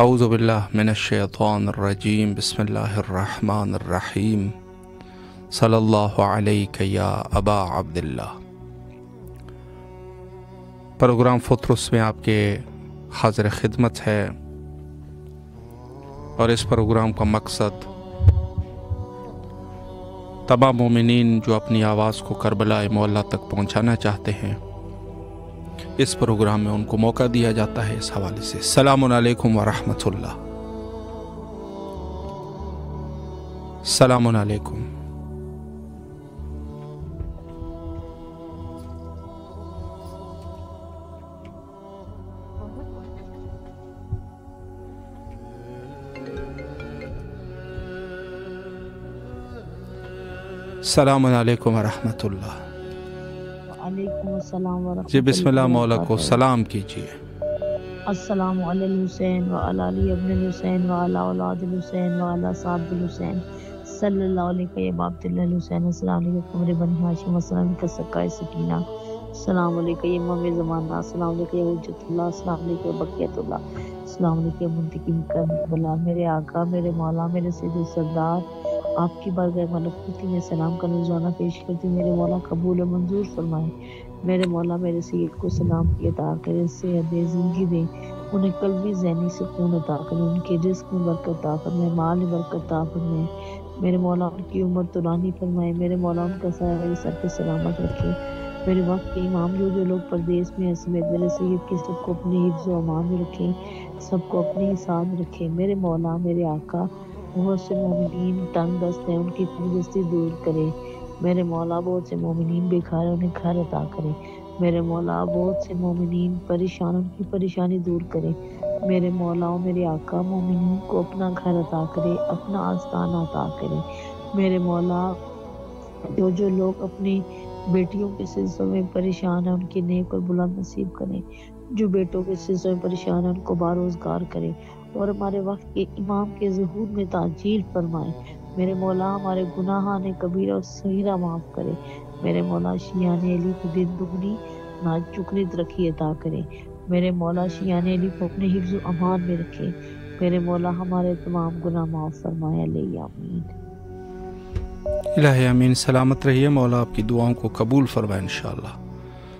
اعوذ باللہ من الشیطان الرجیم بسم اللہ الرحمن الرحیم صلی اللہ علیہ یا ابا عبداللہ۔ پروگرام فطرس میں آپ کے حاضر خدمت ہے، اور اس پروگرام کا مقصد تمام مومنین جو اپنی آواز کو کربلا معلیٰ تک پہنچانا چاہتے ہیں، اس پروگرام میں ان کو موقع دیا جاتا ہے۔ اس حوالے سے السلام علیکم ورحمۃ اللہ۔ السلام علیکم۔ السلام علیکم ورحمۃ اللہ۔ وعلیکم السلام ورحمۃ اللہ۔ جی بسم اللہ مولا کو سلام کیجیے۔ السلام علی الحسین وعلی علی ابن الحسین وعلی اولاد الحسین وعلی صحاب الحسین صلی اللہ علیہ یا باب اللہ الحسین۔ السلام علیکم قمر بنی ہاشم، السلام علیکم سکائے سکینہ، السلام علیکم امام زمانہ، السلام علیکم حجت اللہ، السلام علیکم بقیت اللہ، السلام علیکم منتقم کربلا۔ میرے آقا، میرے مولا، میرے سید سردار، آپ کی بارگاہ ملکوتی میں سلام کا نذرانہ پیش کرتی ہوں۔ میرے مولا قبول و منظور فرمائیں۔ میرے مولا میرے سید کو سلام کی عطا کرے، صحت دے، زندگی دے، انہیں قلبی ذہنی سکون عطا کرے، ان کے رزق میں برکت عطا فرمائے، مال میں برکت عطا فرمائے۔ میرے مولا ان کی عمر طولانی فرمائے، میرے مولا ان کا سایہ میرے سر پہ سلامت رکھے۔ میرے وقت کے امام جو لوگ پردیس میں ہیں سمیت میرے سید کے سب کو اپنے حفظ و امان میں رکھیں، سب کو اپنے ساتھ میں رکھیں۔ میرے مولا میرے آقا بہت سے مومنین تنگ دست ہیں، ان کی تنگ دستی دور کرے۔ میرے مولا بہت سے مومنین بے گھر ہیں، انہیں گھر عطا کرے۔ میرے مولا بہت سے مومنین پریشان، ان کی پریشانی دور کرے۔ میرے مولا و میرے آقا مومنین کو اپنا گھر عطا کرے، اپنا آستانہ عطا کرے۔ میرے مولا جو لوگ اپنی بیٹیوں کے سلسلے میں پریشان ہیں، ان کے نیک اور بلند نصیب کریں۔ جو بیٹوں کے سلسلے میں پریشان ہیں، ان کو باروزگار کرے، اور ہمارے وقت کے امام کے ظہور میں تعجیل فرمائے۔ میرے مولا ہمارے گناہان کبیرہ اور صغیرہ معاف کرے۔ میرے مولا شیعان علی کو دن دگنی نہ چکنی ترقی عطا کرے۔ میرے مولا شیعان علی کو اپنے حفظ و امان میں رکھے۔ میرے مولا ہمارے تمام گناہ معاف فرمائے، علیہ آمین۔ الہی امین۔ سلامت رہیے، مولا آپ کی دعاؤں کو قبول فرمائے انشاءاللہ۔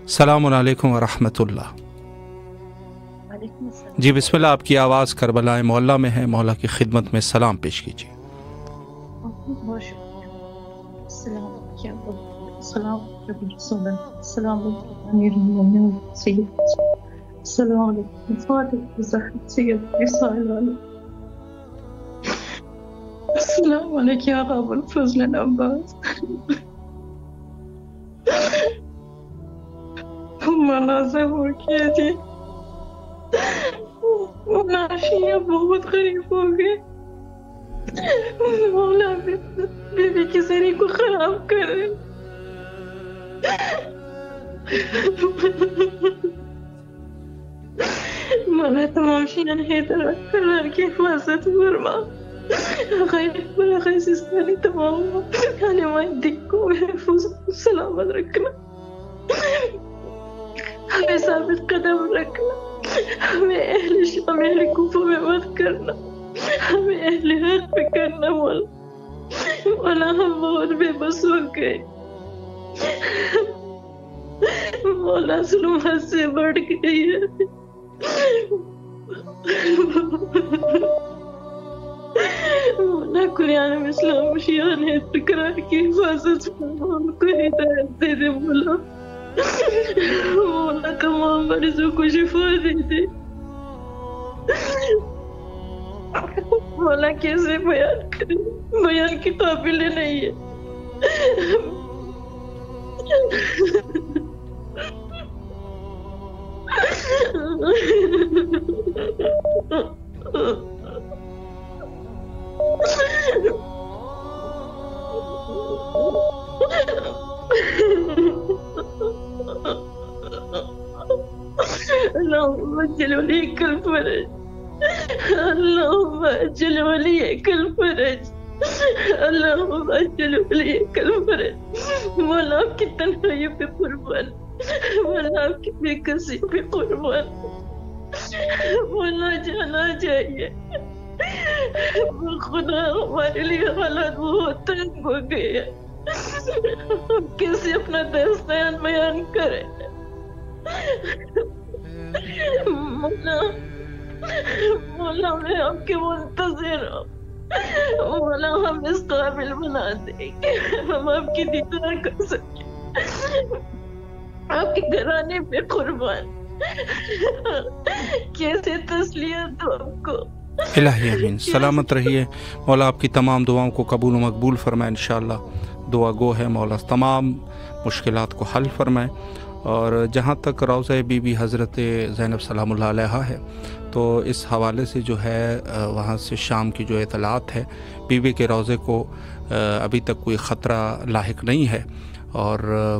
السلام علیکم ورحمۃ اللہ۔ جی بسم اللہ، آپ کی آواز کربلا معلیٰ میں ہے، مولا کی خدمت میں سلام پیش کیجیے۔ السلام علیکم فاطمہ زہرا سید رسالہ، السلام علیکم یا ابو الفضل عباس، مولا ظہور کیجیے۔ مولا شیعہ بہت غریب ہو گئے، مولا بی بی کی زری کو خراب کرے۔ مولا تمام شیعہ حیدر کرار کی حفاظت فرما، غیر سستانی تمام آنے والے دل کو محفوظ سلامت رکھنا، ہمیں ثابت قدم رکھنا، ہمیں اہل شام اہل کوفہ میں مت کرنا، ہمیں اہل حق پہ کرنا۔ مولا ہم بہت بے بس ہو گئے، مولا ظلم حد سے بڑھ گئی ہے۔ مولا قرآن اسلام شیعہ نے تکرار کی حفاظت فرما، ان کو ہدایت دے دے مولا۔ مولا تمام مریضوں کو شفا دے دے۔ مولا کیسے بیان کرے، بیان کی قابل نہیں ہے۔ اللهم اجل وليك الفرج، اللهم اجل وليك الفرج، اللهم اجل وليك الفرج۔ مولا آپ کی تنہائی پہ قربان، مولا آپ کی بے کسی پہ قربان، مولا جانا چاہیے. خدا ہمارے لیے حالات بہت تنگ ہو گئے ہیں. ہم کیسے اپنا داستان بیان کریں؟ مولا مولا میں آپ کے منتظر ہوں. مولا ہم اس قابل بنا دیں کہ ہم آپ کی دیدار کر سکیں. آپ کے گھرانے پہ قربان. کیسے تسلیت دو آپ کو. الہی امین. سلامت رہیے. مولا آپ کی تمام دعاؤں کو قبول و مقبول فرمائے. انشاءاللہ دعا گو ہے. مولا تمام مشکلات کو حل فرمائے. اور جہاں تک روضہ بی بی حضرت زینب سلام اللہ علیہا ہے تو اس حوالے سے جو ہے وہاں سے شام کی جو اطلاعات ہے بی بی کے روضے کو ابھی تک کوئی خطرہ لاحق نہیں ہے اور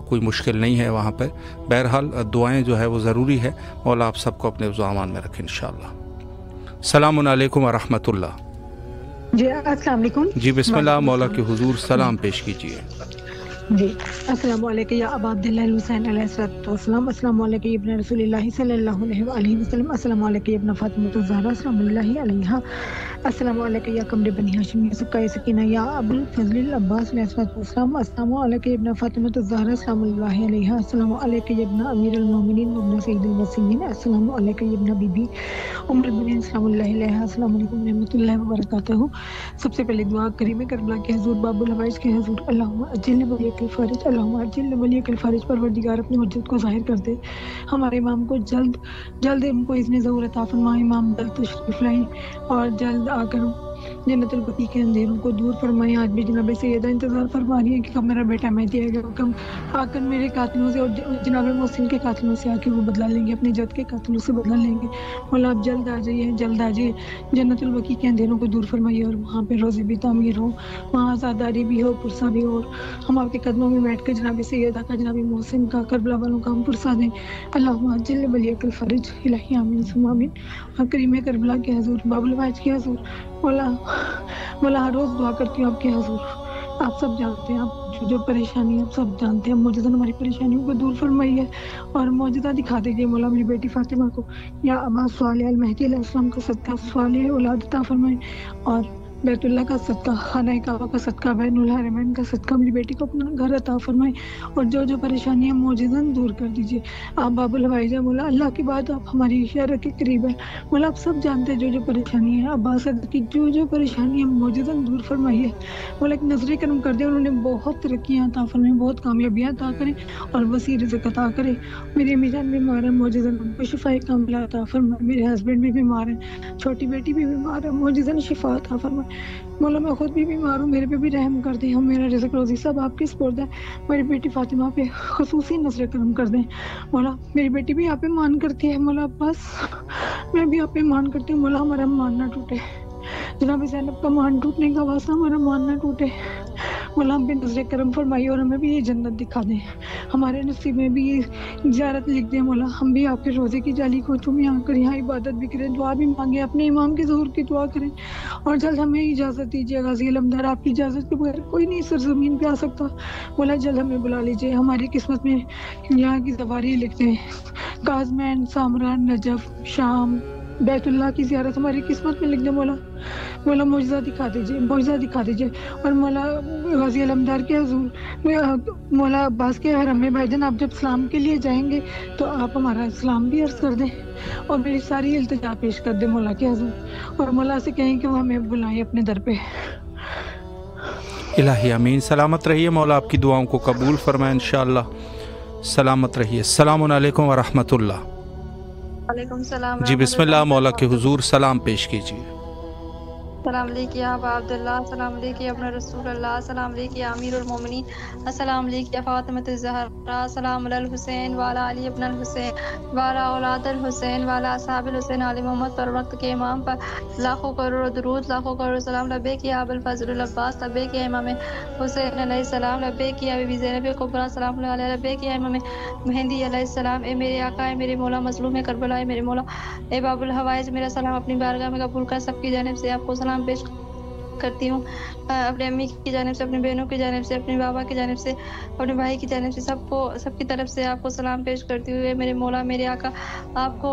کوئی مشکل نہیں ہے وہاں پہ. بہرحال دعائیں جو ہے وہ ضروری ہے. مولا آپ سب کو اپنے امان میں رکھیں انشاءاللہ. السلام علیکم ورحمۃ اللہ. جی السلام علیکم. جی بسم اللہ. مولا کے حضور سلام پیش کیجیے. جی السلام علیکم یا ابا عبداللہ الحسین علیہ السلام. السلام علیکم ابن رسول اللہ صلی اللہ علیہ وآلہ وسلم. السلام علیکم ابن فاطمہ الزہرا سلام اللہ علیہا. السلام علیکم یا قمر بنی ہاشم یا سکہ سکینہ یا ابو الفضل العباس علیہ السلام. السلام علیکم ابن فاطمہ الزہرا سلام اللہ علیہا. السلام علیکم ابن امیر المومنین ابن سید المسیحین. السلام علیکم ابن بی بی ام المؤمنین سلام اللہ علیہا. السلام علیکم رحمۃ اللہ وبرکاتہ. سب سے پہلے دعا کریم کربلا کے حضور باب الحوائج کے حضور اللہم اجل ولیک الفارج. اللہم اجل ولیک الفارج. پروردگار اپنی حجت کو ظاہر کر دے. ہمارے امام کو جلد ان کو اذن ظہور عطا فرمائے. امام جلد تشریف لائیں اور جلد آ کر جنت البقیع کے اندھیروں کو دور فرمائیں. آج بھی جناب سیدہ انتظار فرما رہی ہے کہ کب میرا بیٹا مہدی آئے گا, کب آ کر میرے قاتلوں سے اور جناب محسن کے قاتلوں سے آ کے وہ بدلا لیں گے, اپنے جد کے قاتلوں سے بدلا لیں گے. مولا آپ جلد آ جائیے, جلد آ جائیے. جنت البقیع کے اندھیروں کو دور فرمائیے اور وہاں پہ روزے بھی تعمیر ہو, وہاں آزاداری بھی ہو, پرسہ بھی ہو. ہم آپ کے قدموں میں بیٹھ کر جناب سیدہ کا, جناب محسن کا, کربلا والوں کا ہم پرسہ دیں. اللہم اجل ولیک الفرج. الہی آمین ثم آمین. اور کریم کربلا کے حضور باب الحوائج کے حضور مولا ہر روز دعا کرتی ہوں آپ کے حضور. آپ سب جانتے ہیں, آپ جو پریشانی آپ سب جانتے ہیں. موجودہ ہماری پریشانیوں کو دور فرمائیے اور موجودہ دکھا دیجیے مولا میری بیٹی فاطمہ کو. یا ابا صالح المہدی علیہ السلام کا صدقہ صالح اولاد عطا فرمائے اور بیت اللہ کا صدقہ, خانہ کعبہ کا صدقہ, بین الحرمین کا صدقہ میری بیٹی کو اپنا گھر عطا فرمائے اور جو پریشانیاں موجوداً دور کر دیجیے. آپ باب الحوائج مولا, اللہ کی بات آپ ہماری اشارہ کے قریب ہے مولا. آپ سب جانتے ہیں جو پریشانی ہے. عباس کی جو پریشانیاں موجوداً دور فرمائیے مولا. ایک نظر کرم کر دیں, انہوں نے بہت ترقیاں عطا فرمائیں, بہت کامیابیاں عطا کریں اور وسیع رزق عطا کریں. میری امی جان بیمار ہے, موجوداً ان کو شفا کاملہ عطا فرمائے. میرے ہسبینڈ بھی بیمار ہیں, چھوٹی بیٹی بھی بیمار ہے, موجوداً شفا عطا فرمائے. مولا میں خود بھی بیمار ہوں, میرے پہ بھی رحم کر دیں. ہم میرا رزق روزی سب آپ کے سپرد ہے. میری بیٹی فاطمہ پہ خصوصی نظر کرم کر دیں مولا. میری بیٹی بھی آپ پہ مان کرتی ہے مولا, بس میں بھی آپ پہ مان کرتی ہوں مولا. ہمارا مان نہ ٹوٹے, جناب زینب کا مان ٹوٹنے کا واسطہ ہمارا مان نہ ٹوٹے مولا. ہم پہ نظر کرم فرمائیے اور ہمیں بھی یہ جنت دکھا دیں. ہمارے نصیب میں بھی یہ زیارت لکھ دیں مولا. ہم بھی آپ کے روزے کی جالی کو چوم یہاں کر یہاں عبادت بھی کریں, دعا بھی مانگیں, اپنے امام کے ظہور کی دعا کریں اور جلد ہمیں اجازت دیجیے. غازی علمدار آپ کی اجازت کے بغیر کوئی نہیں سرزمین پہ آ سکتا مولا. جلد ہمیں بلا لیجیے. ہماری قسمت میں یہاں کی سواری لکھ دیں. کازمین, سامران, نجف, شام, بیت اللہ کی زیارت ہماری قسمت میں لکھ دیں مولا. مولا معجزہ دکھا دیجیے, معجزہ دکھا دیجیے. اور مولا غازی علمدار کے حضور مولا عباس کے حرم میں بھائی جان آپ جب سلام کے لیے جائیں گے تو آپ ہمارا سلام بھی عرض کر دیں اور میری ساری التجا پیش کر دیں مولا کے حضور. اور مولا سے کہیں کہ وہ ہمیں بلائیں اپنے در پہ. الہی امین. سلامت رہیے. مولا آپ کی دعاؤں کو قبول فرمائے انشاءاللہ. سلامت رہیے. السلام علیکم ورحمۃ اللہ. وعلیکم السلام. جی بسم اللہ. مولا کے حضور سلام پیش کیجیے. السلام علیکم یا ابا عبداللہ. السلام علیکم یا ابن رسول اللہ. السلام علیکم یا امیر المومنین. السلام علیکم یا فاطمہ الزہرا. السلام علی الحسین وعلی علی ابن الحسین وعلی اولاد الحسین وعلی اصحاب الحسین علی محمد پر وقت کے امام پر لاکھوں کروڑ درود, لاکھوں کروڑ سلام. لبیک یا ابو الفضل العباس, لبیک یا امام حسین علیہ السلام, لبیک یا بی بی زینب کبریٰ سلام اللہ علیہ, لبیک یا امام مہدی علیہ السلام. اے میرے آقا, اے میرے مولا مظلوم کربلا, اے میرے مولا, اے باب الحوائج میرا سلام اپنی بارگاہ میں قبول کر. سب کی جانب سے آپ کو سلام پیش کرتی ہوں, اپنے امی کی جانب سے, اپنی بہنوں کی جانب سے, اپنے بابا کی جانب سے, اپنے بھائی کی جانب سے, سب کی طرف سے آپ کو سلام پیش کرتی ہوئے میرے مولا, میرے آقا, آپ کو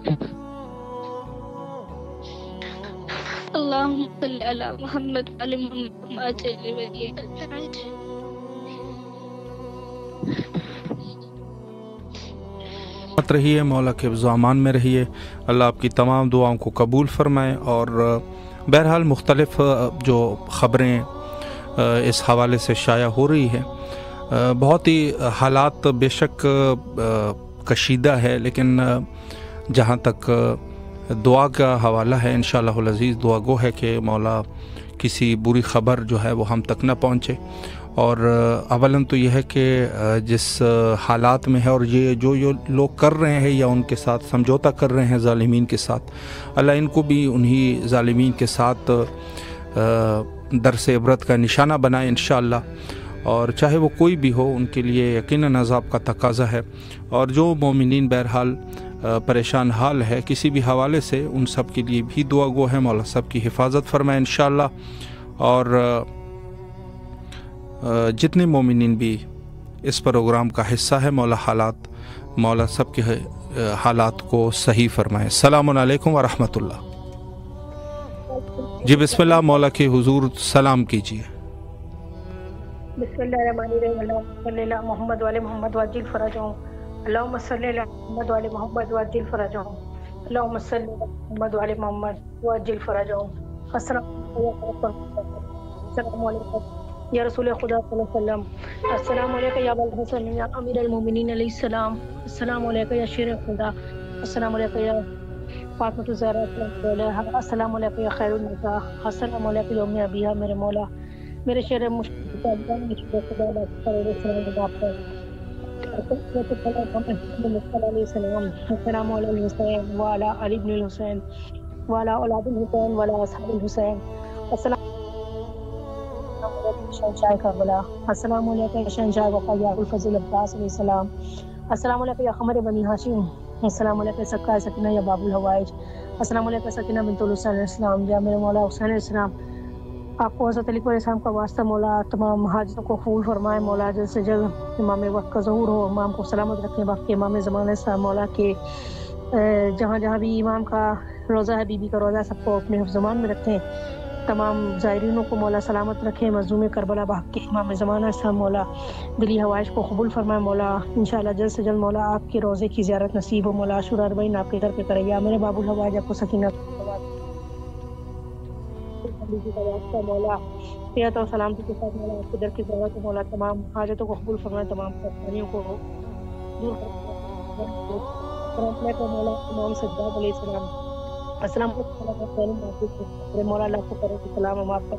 اللهم صل على محمد وعلى محمد وعجل ولي الفرج. رہیے، مولا کے حفظ و امان میں رہیے، اللہ آپ کی تمام دعاؤں کو قبول فرمائے۔ اور بہرحال مختلف جو خبریں اس حوالے سے شائع ہو رہی ہے، بہت ہی حالات بے شک کشیدہ ہے، لیکن جہاں تک دعا کا حوالہ ہے انشاءاللہ العزیز دعا گو ہے کہ مولا کسی بری خبر جو ہے وہ ہم تک نہ پہنچے۔ اور اولاً تو یہ ہے کہ جس حالات میں ہے اور یہ جو لوگ کر رہے ہیں یا ان کے ساتھ سمجھوتا کر رہے ہیں ظالمین کے ساتھ، اللہ ان کو بھی انہی ظالمین کے ساتھ درس عبرت کا نشانہ بنائے انشاءاللہ، اور چاہے وہ کوئی بھی ہو ان کے لیے یقیناً عذاب کا تقاضا ہے۔ اور جو مومنین بہرحال پریشان حال ہے کسی بھی حوالے سے، ان سب کے لیے بھی دعا گو ہے، مولا سب کی حفاظت فرمائے انشاءاللہ۔ اور جتنے مومنین بھی اس پروگرام کا حصہ ہے، مولا سب کے حالات کو صحیح فرمائے۔ السلام علیکم ورحمۃ اللہ۔ جی بسم اللہ، مولا کے حضور سلام کیجیے۔ بسم اللہ الرحمن الرحیم، اللہم صلی علی محمد وعلی محمد وعجل فرجہم، اللہم صلی علی محمد وعلی محمد وعجل فرجہم، اللہم صلی علی محمد وعلی محمد وعجل فرجہم۔ السلام علیکم یا رسول خدا صلی اللہ علیہ وسلم، السلام علیکم یا ابا الحسن یا امیر المومنین علیہ السلام، السلام علیکم یا شیر خدا، السلام علیکم یا فاطمۃ الزہرا علیہا، السلام علیکم یا خیر النساء، السلام علیکم یوم ابیہا، میرے مولا میرے شیر مشکل خدا السلام علیہ الحسین وعلی علی بن الحسین وعلی اولاد الحسین وعلی اصحاب الحسین، السلام شہنشاہ کربلا، السلام علیکم شہنشاہ وفا یا الفضل عباس علیہ السلام، السلام علیکم یا قمر بنی ہاشم، السلام علیکم سکہ سکینہ یا باب الحوائج، السلام علیکم سکینہ بنت الحسین علیہ السلام، یا میرے مولا حسین علیہ السلام، آپ کو حضرت علی علیہ السلام کا واسطہ مولا تمام حاجتوں کو قبول فرمائے، مولا جلد سے جلد امام وقت کا ظہور ہو، امام کو سلامت رکھیں، وقت کے امام زمان السلام، مولا کے جہاں جہاں بھی امام کا روزہ ہے، بی بی کا روزہ ہے، سب کو اپنے حفظ زمان میں رکھیں، تمام زائرینوں کو مولا سلامت رکھیں، مظلوم کربلا بحق کے امام زمانہ السلام، مولا دلی حوائج کو قبول فرمائے، مولا انشاءاللہ جلد سے جلد مولا آپ کے روزے کی زیارت نصیب ہو، مولا عاشورہ اربعین آپ کے گھر پہ کرے، یا میرے باب الحوائج آپ کو سکینہ مولا صحت اور سلامتی کے ساتھ مولا آپ کے در کی زیارت ہو، مولا تمام حاجتوں کو قبول فرمائے، تمام پریشانیوں کو دور فرمائے، مولا امام سجاد علیہ السلام، السلام علیکم مولا اللہ کو کرے سلام آپ پر،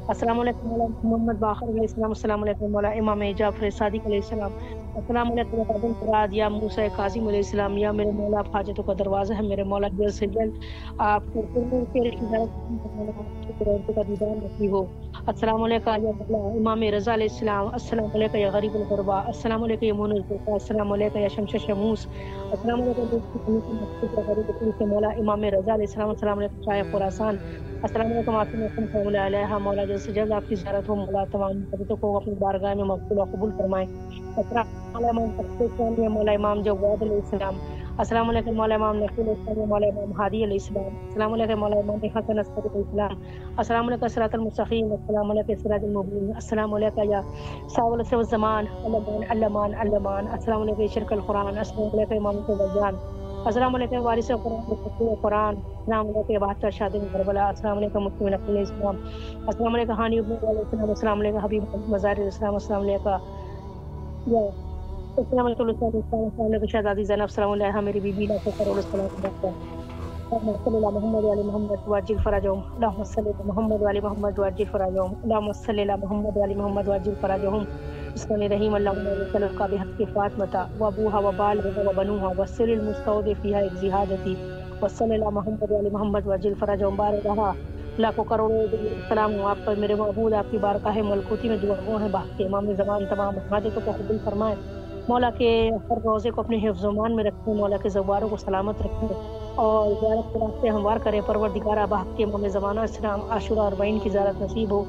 السلام علیکم مولا محمد باقر علیہ السلام، السلام علیکم مولا امام جعفر صادق علیہ السلام، السلام علیکم فراد یا موسیٰ کاظم علیہ السلام، یا میرے مولا آپ حاجتوں کا دروازہ ہے، میرے مولا جلد سے جلد آپ کو کا دیدار نصیب ہو، السلام علیکم یا مولا امام رضا علیہ السلام، السلام علیکم یا غریب الغربا، السلام علیکم یا مون الزرقا، السلام علیکم یا شمس شموس، السلام علیکم مولا امام رضا علیہ السلام، السلام علیکم شاہ خراسان، السلام علیکم آصف مولا علیہ، مولا جلد سے جلد آپ کی زیارت ہو، مولا تمام حاجتوں کو اپنی بارگاہ میں مقبول و قبول فرمائیں، السلام علیکم مولا امام جواد علیہ السلام، السلام علیکم مولا امام نقیل السلام، مولا امام ہادی علیہ السلام، السلام علیکم مولا امام حسن عسکری علیہ السلام، السلام علیکم صراط المستقیم، السلام علیکم صراط المبین، السلام علیکم یا صاحب العصر والزمان، علمان علمان، السلام علیکم شرک القرآن، السلام علیکم امام الوجان، السلام علیکم وارث قرآن، السلام علیکم 72 شاہدین کربلا، السلام علیکم مفتی نقیل اسلام، السلام علیکم حانی ابن علیہ السلام، السلام علیکم حبیب مزار السلام، السلام علیکم السلام علیکم السلام علیکم شہزادی زینب، السلام علیکم میری بیوی لاکھوں کروڑ السلام، اللہم صلی علی محمد وعلی محمد وعجل فرجہم، اللہم صلی علی محمد وعلی محمد وعجل فرجہم، اللہم صلی علی محمد وعلی محمد وعجل فرجہم، بسم اللہ الرحیم، اللہم صلی علی بحق فاطمہ وابوہا وبالغا وبنوہا وسر المستودع فیہا اجزی حاجتی وصلی علی محمد وعلی محمد وعجل فرجہم، بارکہا لاکھوں کروڑوں السلام ہوں آپ پر میرے معبود، آپ کی بارگاہ ملکوتی میں دعا گو ہیں، بحق کے امام زمان تمام حاجتوں کو قبول فرمائے، مولا کے ہر روزے کو اپنے حفظ ومان میں رکھیں، مولا کے زواروں کو سلامت رکھیں اور زیارت کے راستے ہموار کریں، پروردگارہ بحق کے امام زمانہ السلام عاشورہ اربعین کی زیارت نصیب ہو،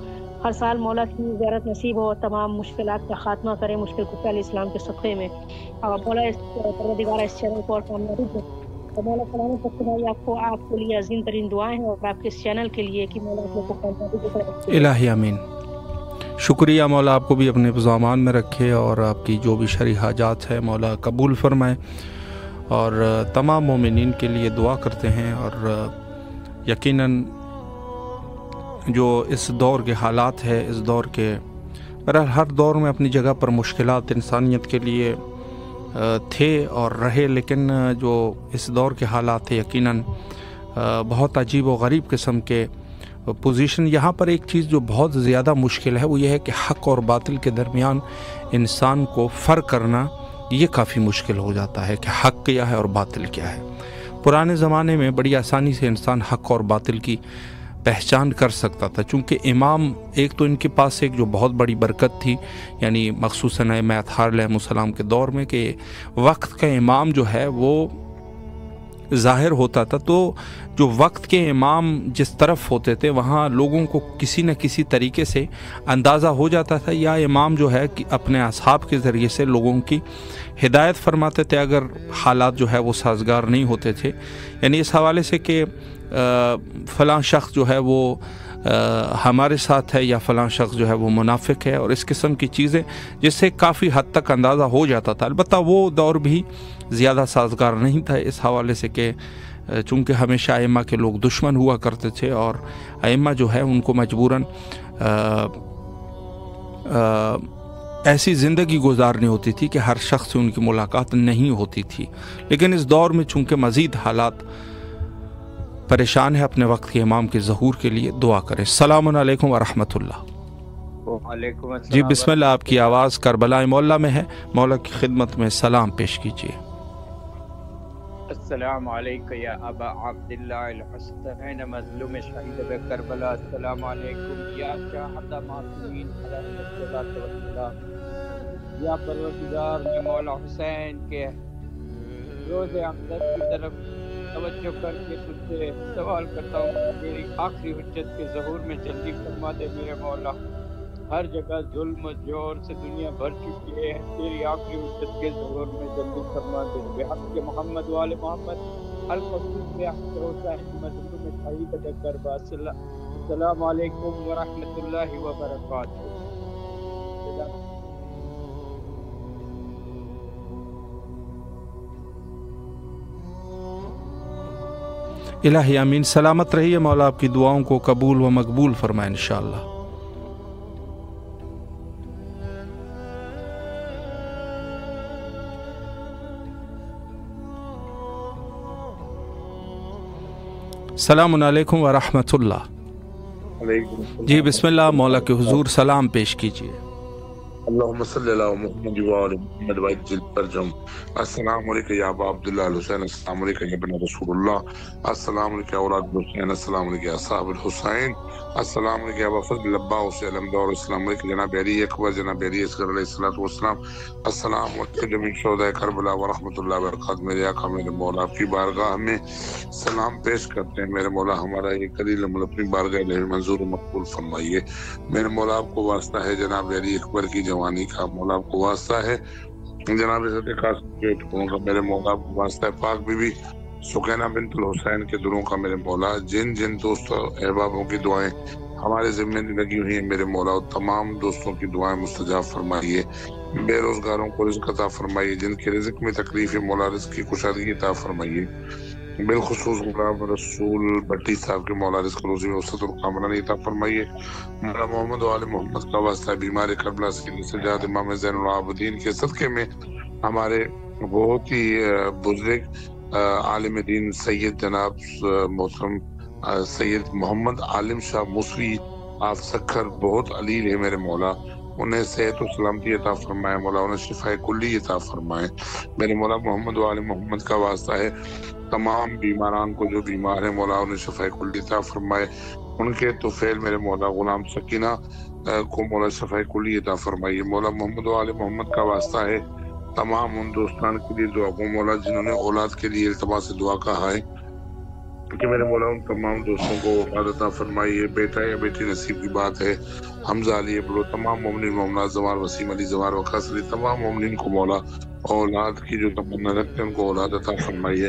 ہر سال مولا کی زیارت نصیب ہو، تمام مشکلات کا خاتمہ کریں مشکل کفار علیہ السلام کے صدقے میں، اور مولا اس پروردگارہ اس چینل کو اور کامیابی دے، تو مولا سلامت رکھے بھائی آپ کے لیے عظیم ترین دعائیں ہیں اور آپ کے اس چینل کے لیے کہ مولا آپ لوگ کو کامیابی کی طرف رکھے۔ الہی آمین۔ شکریہ مولا، آپ کو بھی اپنے زمان میں رکھے اور آپ کی جو بھی شرعی حاجات ہے مولا قبول فرمائے، اور تمام مومنین کے لیے دعا کرتے ہیں۔ اور یقیناً جو اس دور کے حالات ہے، اس دور کے ہر دور میں اپنی جگہ پر مشکلات انسانیت کے لیے تھے اور رہے، لیکن جو اس دور کے حالات تھے یقیناً بہت عجیب و غریب قسم کے پوزیشن۔ یہاں پر ایک چیز جو بہت زیادہ مشکل ہے وہ یہ ہے کہ حق اور باطل کے درمیان انسان کو فرق کرنا یہ کافی مشکل ہو جاتا ہے کہ حق کیا ہے اور باطل کیا ہے۔ پرانے زمانے میں بڑی آسانی سے انسان حق اور باطل کی پہچان کر سکتا تھا، چونکہ امام ایک تو ان کے پاس ایک جو بہت بڑی برکت تھی، یعنی مخصوصاً ائمہ اطہار علیہ السلام کے دور میں، کہ وقت کا امام جو ہے وہ ظاہر ہوتا تھا، تو جو وقت کے امام جس طرف ہوتے تھے وہاں لوگوں کو کسی نہ کسی طریقے سے اندازہ ہو جاتا تھا، یا امام جو ہے کہ اپنے اصحاب کے ذریعے سے لوگوں کی ہدایت فرماتے تھے اگر حالات جو ہے وہ سازگار نہیں ہوتے تھے، یعنی اس حوالے سے کہ فلاں شخص جو ہے وہ ہمارے ساتھ ہے یا فلاں شخص جو ہے وہ منافق ہے، اور اس قسم کی چیزیں جس سے کافی حد تک اندازہ ہو جاتا تھا۔ البتہ وہ دور بھی زیادہ سازگار نہیں تھا اس حوالے سے کہ چونکہ ہمیشہ ائمہ کے لوگ دشمن ہوا کرتے تھے، اور ائمہ جو ہے ان کو مجبوراً ایسی زندگی گزارنی ہوتی تھی کہ ہر شخص سے ان کی ملاقات نہیں ہوتی تھی۔ لیکن اس دور میں چونکہ مزید حالات پریشان ہے، اپنے وقت کے امام کے ظہور کے لیے دعا کریں۔ السلام علیکم ورحمۃ اللہ۔ وعلیکم السلام جی بسم اللہ، آپ کی آواز کربلا مولا میں ہے، مولا کی خدمت میں سلام پیش کیجیے۔ السلام علیکم یا ابا عبداللہ الحسین مظلوم شہید کربلا، السلام علیکم یا شاہد معصومین علیہ الصلوۃ والسلام، یا پروردگار میں مولا حسین کے روز اقدس کی طرف توجہ کر کے تجھ سے سوال کرتا ہوں، میری آخری حجت کے ظہور میں جلدی فرما دے میرے مولا۔ ہر جگہ ظلم و جور سے دنیا بھر چکی ہے، تیری آخری حجت کے ظہور میں جلدی فرما دے بحق محمد وآل محمد الخصوص بحق حسین مظلوم شہید کربلا۔ السلام علیکم ورحمۃ اللہ وبرکاتہ۔ الہی آمین۔ سلامت رہیے، مولا آپ کی دعاؤں کو قبول و مقبول فرمائے انشاءاللہ۔ السلام علیکم ورحمۃ اللہ۔ جی بسم اللہ، مولا کے حضور سلام پیش کیجیے۔ اللہم صلی اللہ محمد وآل محمد وعجل فرجہم۔ السلام علیکم یا ابا عبداللہ الحسین، السلام علیکم یا ابن رسول اللہ، السلام علیکم یا اولاد الحسین، السلام علیکم یا صاحب الحسین، السلام علیکم یا ابا فضل عباس علمدار، السلام علیکم جناب علی اکبر، جناب علی اصغر علیہ الصلوۃ والسلام، السلام علیکم جمیع شہداء کربلا ورحمۃ اللہ وبرکاتہ۔ میرے آقا میرے مولا آپ کی بارگاہ میں سلام پیش کرتے ہیں میرے مولا، ہمارا یہ قلیل عمل اپنی بارگاہ الہی منظور و مقبول فرمائیے میرے مولا۔ آپ کو واسطہ ہے جناب علی اکبر کی جوانی کا، مولا آپ کو واسطہ ہے جناب حضرت قاسم کے ٹکڑوں کا، میرے مولا آپ کو واسطہ ہے پاک بی بی سکینہ بنت الحسین کے دلوں کا میرے مولا۔ جن جن دوستوں احبابوں کی دعائیں ہمارے ذمہ لگی ہوئی ہیں میرے مولا، تمام دوستوں کی دعائیں مستجاب فرمائیے، بے روزگاروں کو رزق عطا فرمائیے، جن کے رزق میں تکلیف ہے مولا رزق کی کشادگی عطا فرمائیے، بالخصوص غلام رسول بٹی صاحب کے مولا رزق روزی میں وسعت القامرانی عطا فرمائیے۔ مولا محمد و آل محمد کا واسطہ ہے بیمار کربلا سجاد امام زین العابدین کے صدقے میں ہمارے بہت ہی بزرگ عالم دین سید جناب محترم سید محمد عالم شاہ موسوی آپ سکھر بہت علیل ہے میرے مولا، انہیں صحت و سلامتی عطا فرمائے مولا، انہیں شفاء کلی عطا فرمائے میرے مولا۔ محمد و آل محمد کا واسطہ ہے تمام بیماران کو جو بیمار ہیں مولا انہیں شفاء کلی عطا فرمائے، ان کے طفیل میرے مولا غلام سکینہ کو مولا شفاء کلی عطا فرمائیے مولا۔ محمد و آل محمد کا واسطہ ہے تمام ان دوستان کے لیے دعا کو مولا جنہوں نے اولاد کے لیے التماس دعا کہا ہے کہ میرے مولا ان تمام دوستوں کو اولاد عطا فرمائیے، بیٹا یا بیٹی نصیب کی بات ہے، حمزہ علی بلو تمام مومنین مومنات زوار وسیم علی زوار وقاص علی تمام مومنین کو مولا اولاد کی جو تمنا رکھتے ہیں ان کو اولاد عطا فرمائیے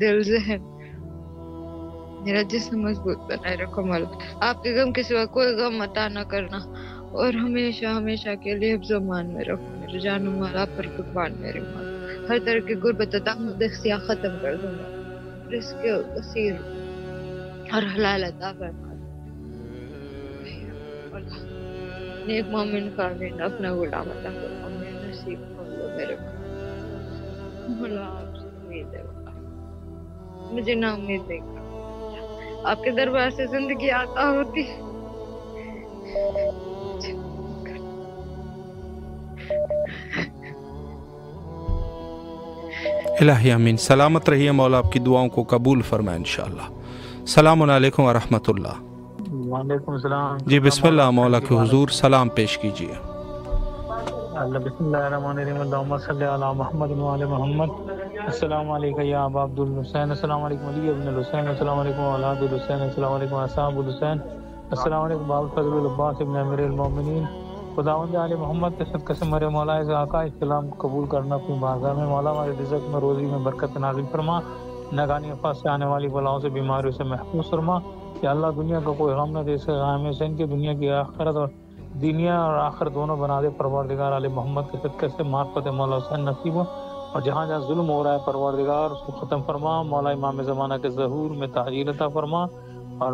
دل ذہن میرا جسم مضبوط بنائے رکھو مولا. آپ کے غم کے سوا کوئی غم عطا نہ کرنا اور ہمیشہ ہمیشہ کے لیے حفظ و امان میں رکھو میرے جان و مال آپ پر قربان میرے مولا. ہر طرح کی غربت دستیاں ختم کر دوں گا. رزق کثیر اور حلال عطا فرما. نیک مومن کامل اپنا غلام عطا فرما. میرے نصیب کھول دو میرے مولا. آپ سے امید ہے مجھے نا امید نہیں کرنا. آپ کے دربار سے زندگی عطا ہوتی. الہی امین. سلامت رہیے. مولا آپ کی دعاؤں کو قبول فرمائے انشاءاللہ. السلام علیکم ورحمۃ اللہ. وعلیکم السلام. جی بسم اللہ مولا کے حضور سلام پیش کیجیے. بسم اللہ الرحمن الرحیم. اللہم صلی علی محمد وعلی محمد. السلام علیکم یا ابا عبد الحسین. السلام علیکم علی ابن الحسین. السلام علیکم اولاد الحسین. السلام علیکم اصحاب الحسین. السلام علیکم باب فضل العباس ابن امیر المومنین. خداوند علی محمد کے صدقے سے میرے مولا سے آقا اسلام قبول کرنا اپنی بارگاہ میں. مولا ہمارے رزق میں روزی میں برکت نازل فرما. ناگہانی افات سے آنے والی بلاؤں سے بیماریوں سے محفوظ فرما. یا اللہ دنیا کا کوئی غم نہ دے سے غم سے ان کی دنیا کی آخرت اور دنیا اور آخر دونوں بنا دے. پروردگار علی محمد کے صدقے سے معرفت مولا حسین نصیب ہو. اور جہاں جہاں ظلم ہو رہا ہے پروردگار اس کو ختم فرما. مولا امام زمانہ کے ظہور میں تحجیل عطا فرما اور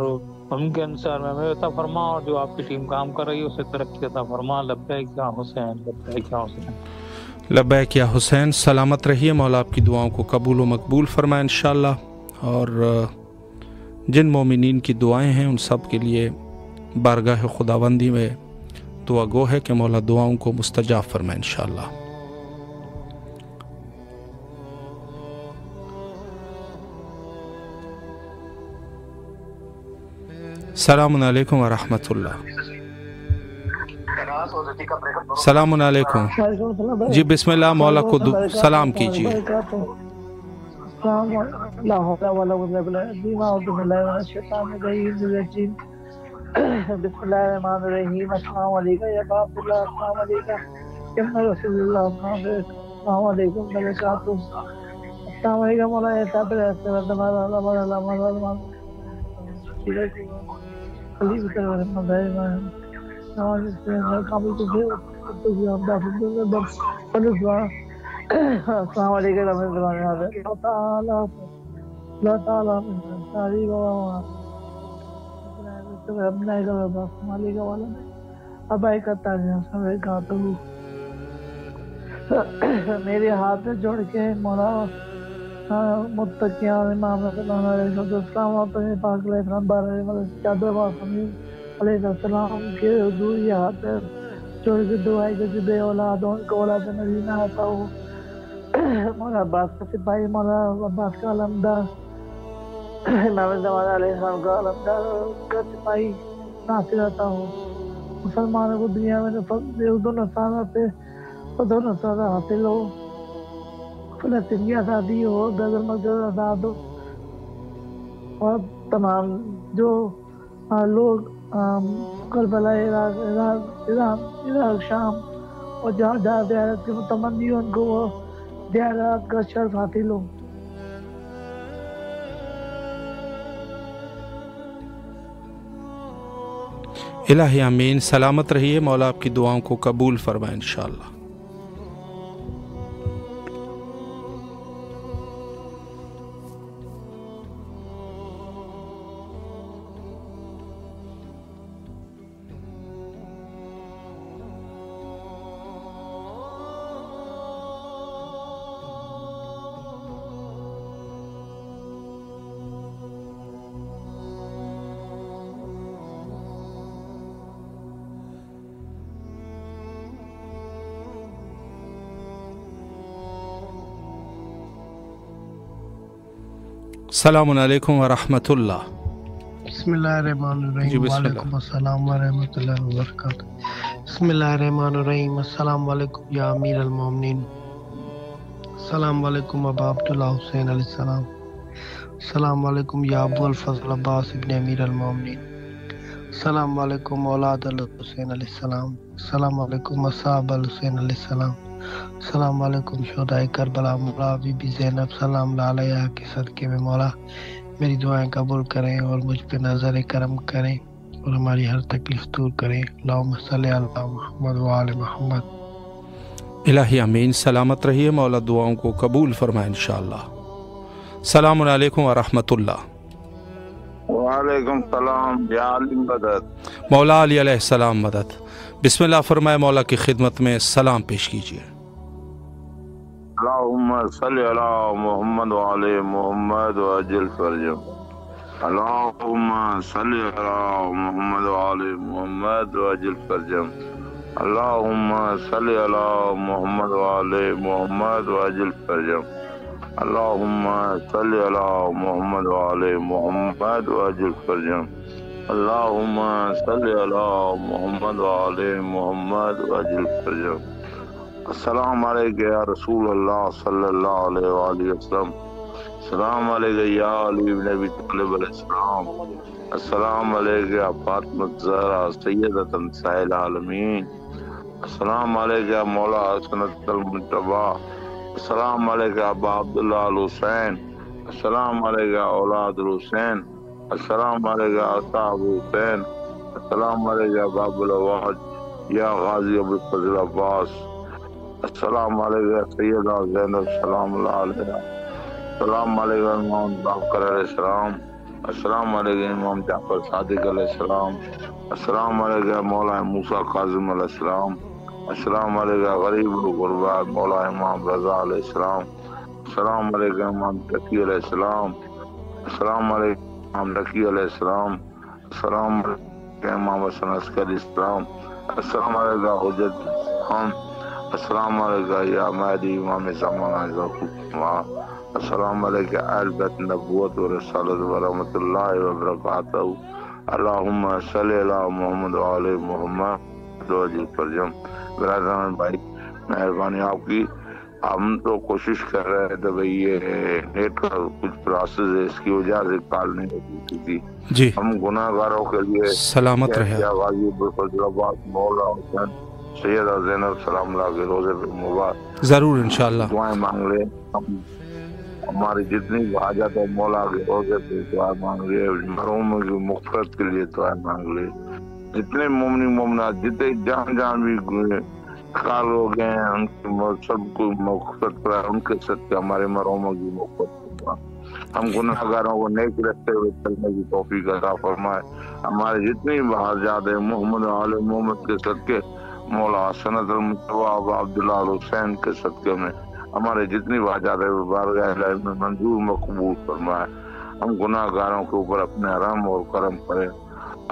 ان کے انصار میں عطا فرما. اور جو آپ کی ٹیم کام کر رہی ہے اسے ترقی عطا فرما. لبیک یا حسین. لبیک یا حسین. لبیک یا حسین. سلامت رہیے. مولا آپ کی دعاؤں کو قبول و مقبول فرمائے انشاءاللہ. اور جن مومنین کی دعائیں ہیں ان سب کے لیے بارگاہ خداوندی میں دعا گو ہے کہ مولا دعاؤں کو مستجاب فرمائے انشاءاللہ. السلام علیکم ورحمۃ اللہ. السلام علیکم. جی بسم اللہ مولا کو سلام کیجیے. بسم اللہ الرحمن الرحیم. السلام علیکم یا باب اللہ. السلام علیکم یا رسول اللہ. السلام علیکم وبرکاتہ. السلام علیکم مولانا صاحب السلام علیکم اللہ تعالیٰ میرے ہاتھ میں جوڑ کے مولا متقیان امام السلام پاک علیہ السلام علیہ السلام کے حضور یہ ہاتھ جوڑ کے دعائی کہ بے اولاد ان کو اولاد نبی نہ آتا ہو. مولا عباس کا سپاہی مولا عباس کا علمدار امام زمانہ علیہ السلام کا علمدار کا سپاہی ناصر آتا ہو. مسلمانوں کو دنیا میں اردو نصارہ پہ اردو نصارہ حاصل ہو. فلسطین کی آزادی ہو. بیت المقدس آزاد ہو. اور تمام جو لوگ کربلا عراق شام اور جہاں جہاں زیارت کے متمنی ہو ان کو وہ زیارت کا شرف حاصل ہو. الہی امین. سلامت رہیے. مولا آپ کی دعاؤں کو قبول فرمائے انشاءاللہ. السلام علیکم ورحمۃ اللہ. بسم اللہ الرحمن الرحیم. وعلیکم السلام ورحمۃ اللہ وبرکاتہ. بسم اللہ الرحمن الرحیم. السلام علیکم یا امیر المومنین. السلام علیکم ابا عبداللہ حسین علیہ السلام. السلام علیکم یا ابو الفضل عباس ابن امیر المومنین. السلام علیکم اولاد الحسین علیہ السلام. السلام علیکم اصحاب الحسین علیہ السلام. السلام علیکم شہدائے کربلا مولا بی بی زینب سلام علیہا کے صدقے میں مولا میری دعائیں قبول کریں اور مجھ پہ نظر کرم کریں اور ہماری ہر تکلیف دور کریں. اللہم صلی علی محمد وآل محمد. الہی امین. سلامت رہیے. مولا دعاؤں کو قبول فرمائے انشاءاللہ. السلام علیکم ورحمۃ اللہ. وعلیکم السلام. یا علی مدد. مولا علی علیہ السلام مدد. بسم اللہ فرمائے. مولا کی خدمت میں سلام پیش کیجیے. اللہم صلی علی محمد وعلی محمد وعجل فرجم. اللہم صلی علی محمد وعلی محمد وعجل فرجم. اللہم صلی علی محمد وعلی محمد وعجل فرجم. اللہم صلی علی محمد وعلی محمد وعجل فرجم. اللہم صلی علی محمد وعلی محمد وعجل فرجم. السلام علیکم یا رسول اللہ صلی اللہ علیہ وآلہ وسلم. السلام علیکم یا علی بن ابی طالب علیہ السلام. السلام علیکم یا فاطمہ الزہرا سیدۃ نساء العالمین. السلام علیکم یا مولا حسنۃ المجتبی. السلام علیکم ابا عبداللہ الحسین. السلام علیکم اولاد الحسین. السلام علیکم اصحاب حسین. السلام علیکم باب الواج یا غازی ابو الفضل عباس. السلام علیکم سیدہ زینب سلام اللہ علیہ. السلام علیکم امام باقر علیہ السلام. السلام علیکم امام جعفر صادق علیہ السلام. السلام علیکم مولا موسیٰ کاظم علیہ السلام. السلام علیکم غریب الغربا مولا امام رضا علیہ السلام. السلام علیکم امام تقی علیہ السلام. السلام علیکم امام تقی علیہ السلام. السلام علیکم امام حسن عسکری السلام. السلام علیکم حجت ہم. السلام علیکم یا مہدی امام زمانہ. السلام علیکم اہل بیت نبوت و رسالت و رحمۃ اللہ وبرکاتہ. اللہم صلی علی محمد وعلی محمد وعجل فرجم. برادران بھائی مہربانی آپ کی. ہم تو کوشش کر رہے تھے بھائی یہ نیٹ کا کچھ پروسیس ہے اس کی وجہ سے کال نہیں ہوتی تھی جی. ہم گناہ گاروں کے لیے سلامت رہے. غازی ابوالفضل عباس مولا حسین سیدہ زینب سلام اللہ کے روزے پہ مبارک ضرور انشاءاللہ دعائیں مانگ لیں. ہماری جتنی حاجت ہے مولا کے روزے پہ دعائیں مانگ لیں. مرحوموں کی مغفرت کے لیے دعائیں مانگ لیں. جتنے مومنی مومنات جتنے جہاں بھی کال ہو گئے ہیں ان کی سب کو مغفرت کرا. ان کے صدقے ہمارے مرحوموں کی مغفرت کرا. ہم گناہ گاروں کو نیک رکھتے ہوئے چلنے کی توفیق عطا فرمائے. ہمارے جتنی حاجات ہیں محمد آل محمد کے صدقے مولا حسنۃ المجتبی ابا عبداللہ الحسین کے صدقے میں ہمارے جتنی حاجات ہیں بارگاہ الہی میں منظور مقبول فرمائے. ہم گناہ گاروں کے اوپر اپنے رحم اور کرم کریں.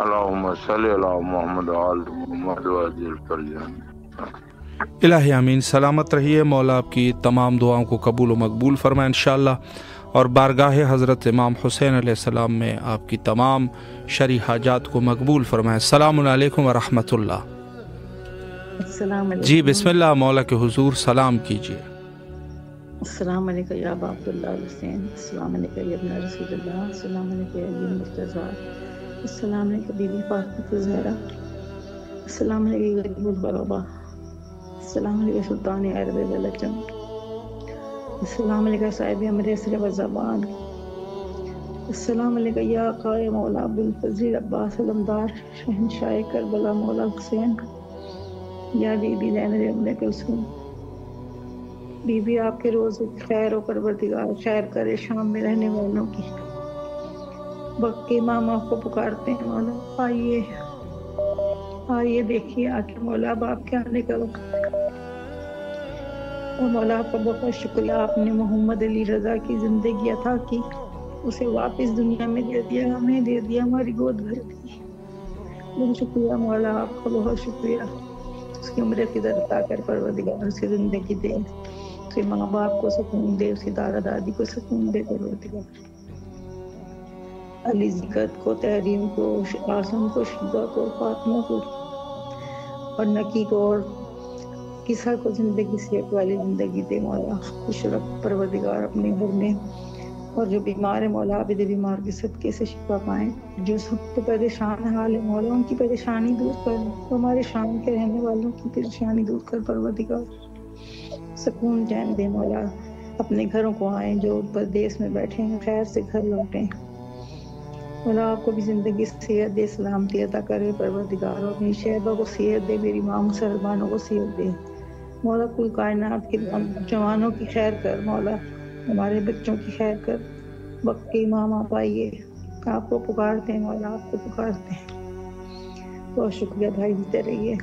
اللہم صلی علی محمد وآل محمد وعجل فرجم. الہی امین. سلامت رہیے. مولا آپ کی تمام دعاؤں کو قبول و مقبول فرمائے انشاءاللہ اور بارگاہ حضرت امام حسین علیہ السلام میں آپ کی تمام شرعی حاجات کو مقبول فرمائے. السلام علیکم ورحمۃ اللہ. السلام علیکم. جی بسم اللہ. مولا کے حضور سلام کیجیے. السلام علیکم یا ابا عبداللہ الحسین. السلام علیکم یا ابن رسول اللہ. السلام علیکم یا علی مرتضیٰ. السلام علیکم بی بی فاطمہ الزہرا. السلام علیکم غریب الغربا. السلام علیکم سلطان عرب ولجم. السلام علیکم صاحب امر اسر و زبان. السلام علیکم یا آقائے مولا ابوالفضل عباس علمدار شہنشاہ کربلا مولا حسین. یا بی بی زینب ابن کلثوم. بی بی آپ کے روز خیر و پروردگار خیر کرے. شام میں رہنے والوں کی وقت کے امام آپ کو پکارتے ہیں. مولا آئیے آئیے دیکھیے آ کے مولا اب آپ کے آنے کا وقت ہے. اور مولا آپ کا بہت شکریہ. آپ نے محمد علی رضا کی زندگی عطا کی. اسے واپس دنیا میں دے دیا. ہمیں دے دیا. ہماری گود بھر دی. بہت شکریہ مولا آپ کا. بہت شکریہ. اس کی عمر کی در عطا کر پروردگار اسے زندگی دے. اس کے ماں باپ کو سکون دے. اس کی دادا دادی کو سکون دے پروردگار. علی زکت کو تحریم کو آسم کو شیبہ کو فاطمہ کو اور نکی کو اور کسا کو زندگی صحت والی زندگی دے مولا. خوش رکھ پروردگار اپنے گھر میں. اور جو بیمار ہے مولا عابد بیمار کے صدقے سے شفا پائیں. جو سب کو پریشان حال ہے مولا ان کی پریشانی دور کر. ہمارے شام کے رہنے والوں کی پریشانی دور کر پروردگار. سکون چین دے مولا، اپنے گھروں کو آئیں، جو پردیس میں بیٹھے ہیں خیر سے گھر لوٹیں مولا، آپ کو بھی زندگی صحت دے، سلامتی عطا کرے پروردگار، اور اپنی شہبہ کو صحت دے، میری ماں مسلمانوں کو صحت دے مولا، کل کائنات کے جوانوں کی خیر کر مولا، ہمارے بچوں کی خیر کر، وقت کے امام آپ آئیے، آپ کو پکارتے ہیں مولا، آپ کو پکارتے ہیں، بہت شکریہ بھائی، دیتے رہیے،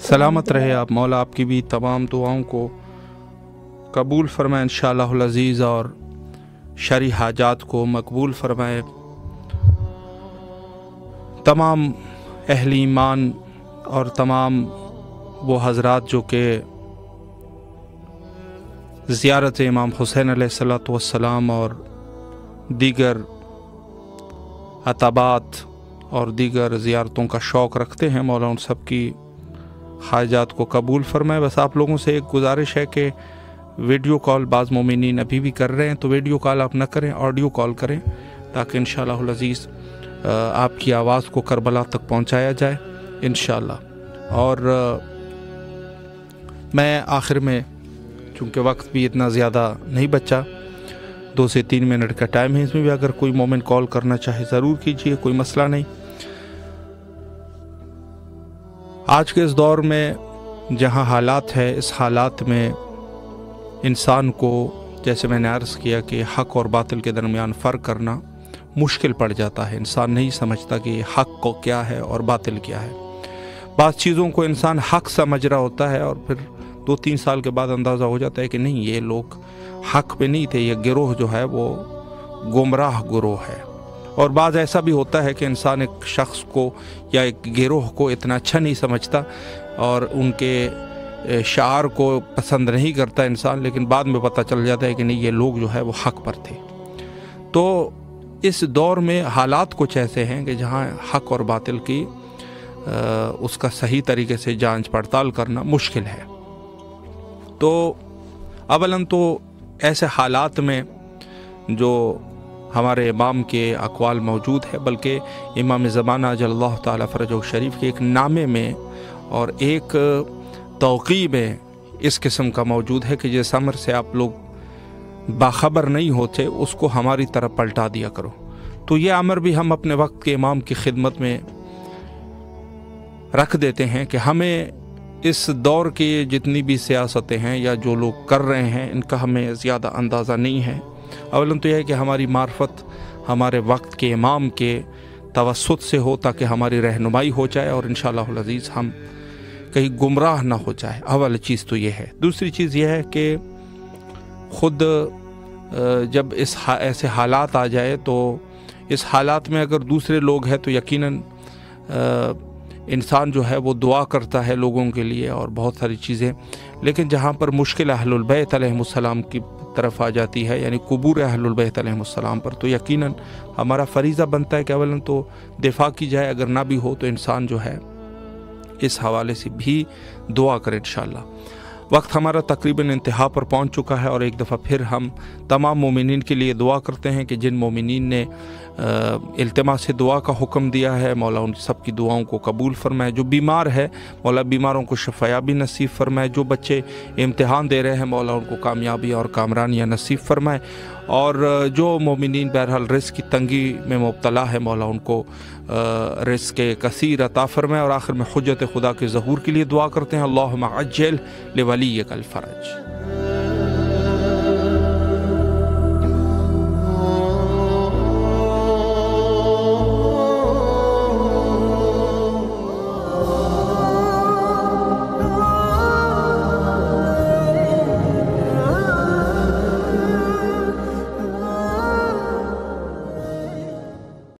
سلامت رہے آپ، مولا آپ کی بھی تمام دعاؤں کو قبول فرمائے انشاءاللہ العزیز، اور شرعی حاجات کو مقبول فرمائے۔ تمام اہل ایمان اور تمام وہ حضرات جو کہ زیارت امام حسین علیہ السلام اور دیگر عتبات اور دیگر زیارتوں کا شوق رکھتے ہیں، مولا ان سب کی حاجات کو قبول فرمائے۔ بس آپ لوگوں سے ایک گزارش ہے کہ ویڈیو کال بعض مومنین ابھی بھی کر رہے ہیں، تو ویڈیو کال آپ نہ کریں، آڈیو کال کریں، تاکہ انشاءاللہ العزیز آپ کی آواز کو کربلا تک پہنچایا جائے انشاءاللہ۔ اور میں آخر میں، چونکہ وقت بھی اتنا زیادہ نہیں بچا، 2 سے 3 منٹ کا ٹائم ہے، اس میں بھی اگر کوئی مومن کال کرنا چاہے ضرور کیجئے، کوئی مسئلہ نہیں۔ آج کے اس دور میں جہاں حالات ہے، اس حالات میں انسان کو، جیسے میں نے عرض کیا کہ حق اور باطل کے درمیان فرق کرنا مشکل پڑ جاتا ہے، انسان نہیں سمجھتا کہ حق کو کیا ہے اور باطل کیا ہے۔ بعض چیزوں کو انسان حق سمجھ رہا ہوتا ہے اور پھر 2-3 سال کے بعد اندازہ ہو جاتا ہے کہ نہیں، یہ لوگ حق پہ نہیں تھے، یہ گروہ جو ہے وہ گمراہ گروہ ہے۔ اور بعض ایسا بھی ہوتا ہے کہ انسان ایک شخص کو یا ایک گروہ کو اتنا اچھا نہیں سمجھتا اور ان کے شعار کو پسند نہیں کرتا انسان، لیکن بعد میں پتہ چل جاتا ہے کہ نہیں، یہ لوگ جو ہے وہ حق پر تھے۔ تو اس دور میں حالات کچھ ایسے ہیں کہ جہاں حق اور باطل کی اس کا صحیح طریقے سے جانچ پڑتال کرنا مشکل ہے۔ تو اولاً تو ایسے حالات میں جو ہمارے امام کے اقوال موجود ہے، بلکہ امام زمانہ اجل اللہ تعالیٰ فرجہ شریف کے ایک نامے میں اور ایک توقیع میں اس قسم کا موجود ہے کہ جس امر سے آپ لوگ باخبر نہیں ہوتے اس کو ہماری طرف پلٹا دیا کرو۔ تو یہ امر بھی ہم اپنے وقت کے امام کی خدمت میں رکھ دیتے ہیں کہ ہمیں اس دور کی جتنی بھی سیاستیں ہیں یا جو لوگ کر رہے ہیں ان کا ہمیں زیادہ اندازہ نہیں ہے۔ اولاً تو یہ ہے کہ ہماری معرفت ہمارے وقت کے امام کے توسط سے ہو، تاکہ ہماری رہنمائی ہو جائے اور انشاءاللہ العزیز ہم کہیں گمراہ نہ ہو جائے۔ اول چیز تو یہ ہے۔ دوسری چیز یہ ہے کہ خود جب ایسے حالات آ جائے تو اس حالات میں اگر دوسرے لوگ ہیں تو یقیناً انسان جو ہے وہ دعا کرتا ہے لوگوں کے لیے اور بہت ساری چیزیں، لیکن جہاں پر مشکل اہل البیت علیہم السلام کی طرف آ جاتی ہے، یعنی قبور اہل البیت علیہم السلام پر، تو یقیناً ہمارا فریضہ بنتا ہے کہ اولاً تو دفاع کی جائے، اگر نہ بھی ہو تو انسان جو ہے اس حوالے سے بھی دعا کرے انشاءاللہ۔ وقت ہمارا تقریباً انتہا پر پہنچ چکا ہے، اور ایک دفعہ پھر ہم تمام مومنین کے لیے دعا کرتے ہیں کہ جن مومنین نے التماس سے دعا کا حکم دیا ہے، مولا ان سب کی دعاؤں کو قبول فرمائے۔ جو بیمار ہے مولا بیماروں کو شفایابی نصیب فرمائے، جو بچے امتحان دے رہے ہیں مولا ان کو کامیابی اور کامرانیاں نصیب فرمائے، اور جو مومنین بہرحال رزق کی تنگی میں مبتلا ہے مولا ان کو رزق کثیر عطا فرمائے۔ اور آخر میں حجت خدا کے ظہور کے لیے دعا کرتے ہیں، اللہم عجل لولیک الفرج۔